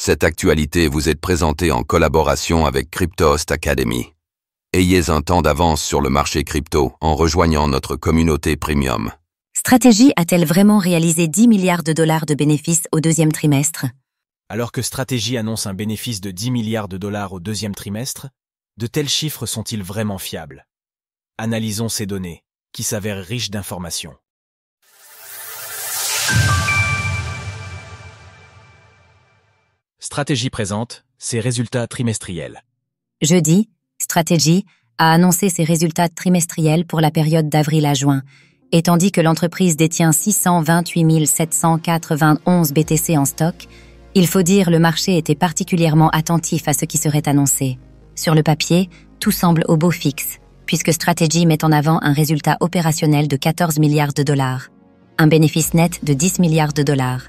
Cette actualité vous est présentée en collaboration avec Cryptost Academy. Ayez un temps d'avance sur le marché crypto en rejoignant notre communauté premium. Strategy a-t-elle vraiment réalisé 10 milliards de dollars de bénéfices au deuxième trimestre? Alors que Strategy annonce un bénéfice de 10 milliards de dollars au deuxième trimestre, de tels chiffres sont-ils vraiment fiables? Analysons ces données, qui s'avèrent riches d'informations. Strategy présente ses résultats trimestriels. Jeudi, Strategy a annoncé ses résultats trimestriels pour la période d'avril à juin, et tandis que l'entreprise détient 628 791 BTC en stock, il faut dire le marché était particulièrement attentif à ce qui serait annoncé. Sur le papier, tout semble au beau fixe, puisque Strategy met en avant un résultat opérationnel de 14 milliards de dollars, un bénéfice net de 10 milliards de dollars,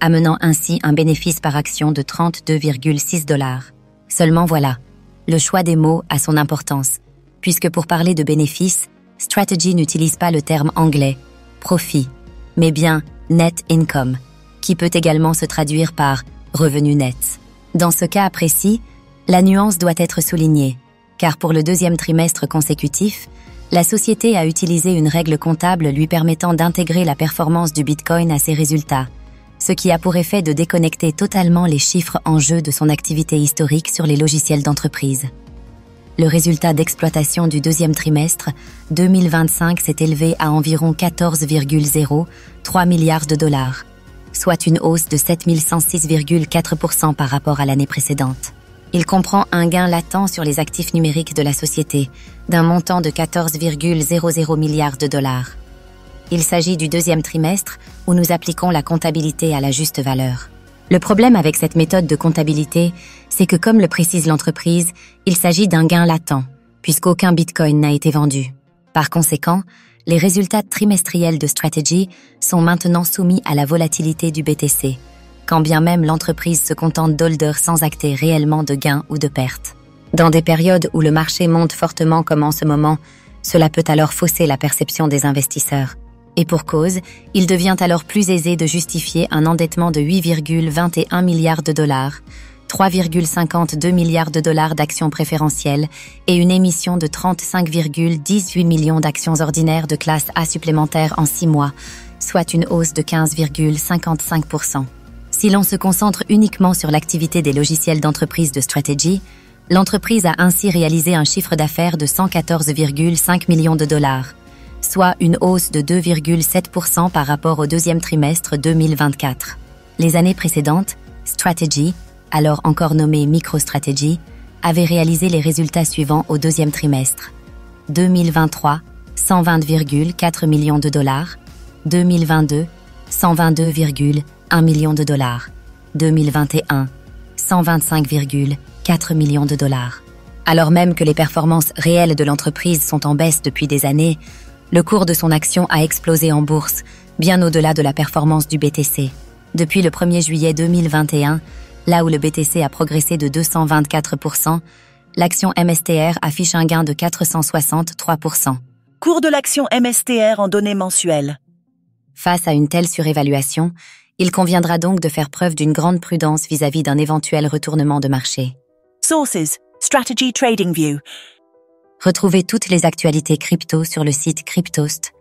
amenant ainsi un bénéfice par action de 32,6 dollars. Seulement voilà, le choix des mots a son importance, puisque pour parler de bénéfice, Strategy n'utilise pas le terme anglais « profit », mais bien « net income », qui peut également se traduire par « revenu net ». Dans ce cas précis, la nuance doit être soulignée, car pour le deuxième trimestre consécutif, la société a utilisé une règle comptable lui permettant d'intégrer la performance du Bitcoin à ses résultats, ce qui a pour effet de déconnecter totalement les chiffres en jeu de son activité historique sur les logiciels d'entreprise. Le résultat d'exploitation du deuxième trimestre 2025 s'est élevé à environ 14,03 milliards de dollars, soit une hausse de 7106,4% par rapport à l'année précédente. Il comprend un gain latent sur les actifs numériques de la société d'un montant de 14,00 milliards de dollars. Il s'agit du deuxième trimestre où nous appliquons la comptabilité à la juste valeur. Le problème avec cette méthode de comptabilité, c'est que comme le précise l'entreprise, il s'agit d'un gain latent, puisqu'aucun Bitcoin n'a été vendu. Par conséquent, les résultats trimestriels de Strategy sont maintenant soumis à la volatilité du BTC, quand bien même l'entreprise se contente d'holders sans acter réellement de gains ou de pertes. Dans des périodes où le marché monte fortement comme en ce moment, cela peut alors fausser la perception des investisseurs. Et pour cause, il devient alors plus aisé de justifier un endettement de 8,21 milliards de dollars, 3,52 milliards de dollars d'actions préférentielles et une émission de 35,18 millions d'actions ordinaires de classe A supplémentaires en 6 mois, soit une hausse de 15,55%. Si l'on se concentre uniquement sur l'activité des logiciels d'entreprise de Strategy, l'entreprise a ainsi réalisé un chiffre d'affaires de 114,5 millions de dollars, soit une hausse de 2,7% par rapport au deuxième trimestre 2024. Les années précédentes, Strategy, alors encore nommée MicroStrategy, avait réalisé les résultats suivants au deuxième trimestre. 2023, 120,4 millions de dollars. 2022, 122,1 millions de dollars. 2021, 125,4 millions de dollars. Alors même que les performances réelles de l'entreprise sont en baisse depuis des années, le cours de son action a explosé en bourse, bien au-delà de la performance du BTC. Depuis le 1er juillet 2021, là où le BTC a progressé de 224%, l'action MSTR affiche un gain de 463%. Cours de l'action MSTR en données mensuelles. Face à une telle surévaluation, il conviendra donc de faire preuve d'une grande prudence vis-à-vis d'un éventuel retournement de marché. Sources: Strategy TradingView. Retrouvez toutes les actualités crypto sur le site cryptost.fr.